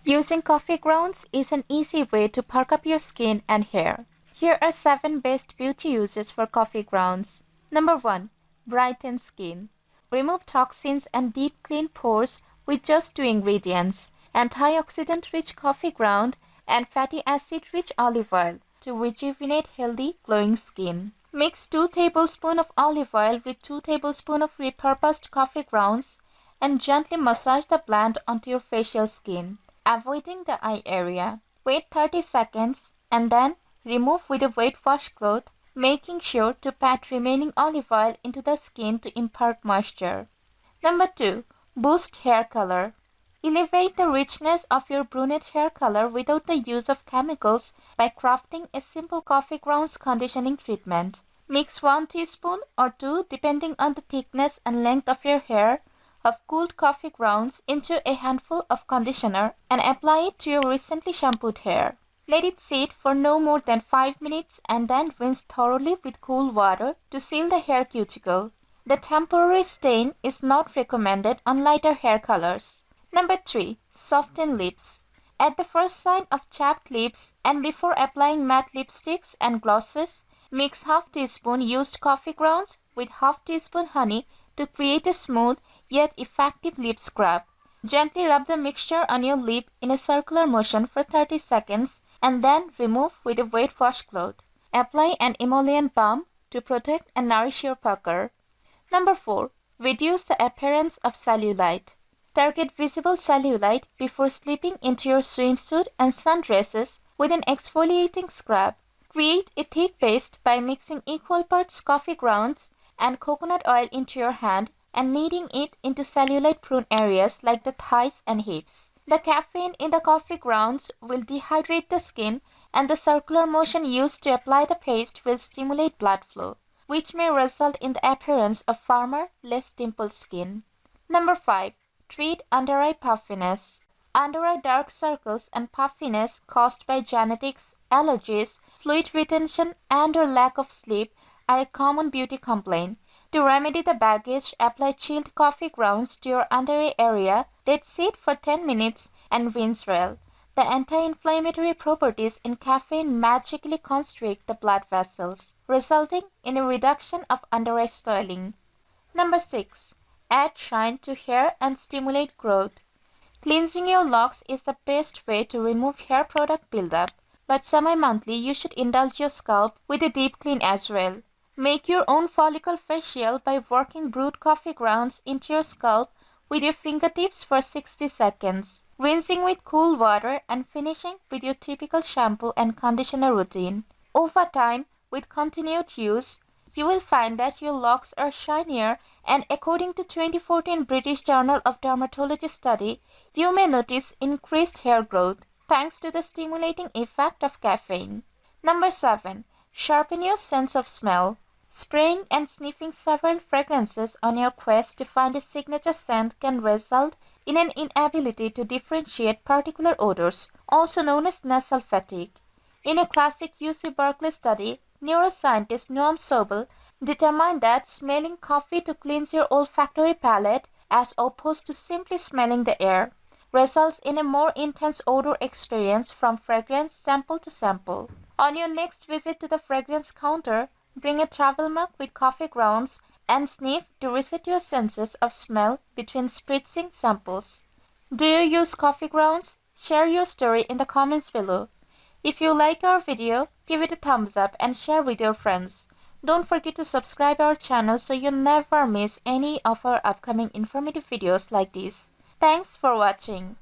Using coffee grounds is an easy way to perk up your skin and hair. Here are 7 best beauty uses for coffee grounds. Number 1. Brighten Skin. Remove toxins and deep clean pores with just 2 ingredients: antioxidant-rich coffee ground and fatty acid-rich olive oil to rejuvenate healthy, glowing skin. Mix 2 tablespoons of olive oil with 2 tablespoons of repurposed coffee grounds and gently massage the blend onto your facial skin, avoiding the eye area. Wait 30 seconds and then remove with a wet washcloth, making sure to pat remaining olive oil into the skin to impart moisture. Number 2. Boost hair color. Elevate the richness of your brunette hair color without the use of chemicals by crafting a simple coffee grounds conditioning treatment. Mix 1 teaspoon or 2, depending on the thickness and length of your hair, of cooled coffee grounds into a handful of conditioner and apply it to your recently shampooed hair. Let it sit for no more than 5 minutes and then rinse thoroughly with cool water to seal the hair cuticle. The temporary stain is not recommended on lighter hair colors. Number 3. Soften lips. At the first sign of chapped lips and before applying matte lipsticks and glosses, mix half teaspoon used coffee grounds with half teaspoon honey to create a smooth yet effective lip scrub. Gently rub the mixture on your lip in a circular motion for 30 seconds and then remove with a wet washcloth. Apply an emollient balm to protect and nourish your pucker. Number 4. Reduce the appearance of cellulite. Target visible cellulite before slipping into your swimsuit and sundresses with an exfoliating scrub. Create a thick paste by mixing equal parts coffee grounds and coconut oil into your hand and kneading it into cellulite-prone areas like the thighs and hips. The caffeine in the coffee grounds will dehydrate the skin, and the circular motion used to apply the paste will stimulate blood flow, which may result in the appearance of firmer, less dimpled skin. Number 5. Treat under-eye puffiness. Under-eye dark circles and puffiness caused by genetics, allergies, fluid retention, and/or lack of sleep are a common beauty complaint. To remedy the baggage, apply chilled coffee grounds to your under-eye area, let sit for 10 minutes, and rinse well. The anti-inflammatory properties in caffeine magically constrict the blood vessels, resulting in a reduction of under-eye swelling. Number 6. Add shine to hair and stimulate growth. Cleansing your locks is the best way to remove hair product buildup, but semi-monthly you should indulge your scalp with a deep clean as well. Make your own follicle facial by working brewed coffee grounds into your scalp with your fingertips for 60 seconds, rinsing with cool water and finishing with your typical shampoo and conditioner routine. Over time, with continued use, you will find that your locks are shinier, and according to 2014 British Journal of Dermatology study, you may notice increased hair growth thanks to the stimulating effect of caffeine. Number 7. Sharpen your sense of smell. Spraying and sniffing several fragrances on your quest to find a signature scent can result in an inability to differentiate particular odors, also known as nasal fatigue. In a classic UC Berkeley study, neuroscientist Noam Sobel determined that smelling coffee to cleanse your olfactory palate, as opposed to simply smelling the air, results in a more intense odor experience from fragrance sample to sample. On your next visit to the fragrance counter, bring a travel mug with coffee grounds and sniff to reset your senses of smell between spritzing samples. Do you use coffee grounds? Share your story in the comments below. If you like our video, give it a thumbs up and share with your friends. Don't forget to subscribe our channel so you never miss any of our upcoming informative videos like this. Thanks for watching.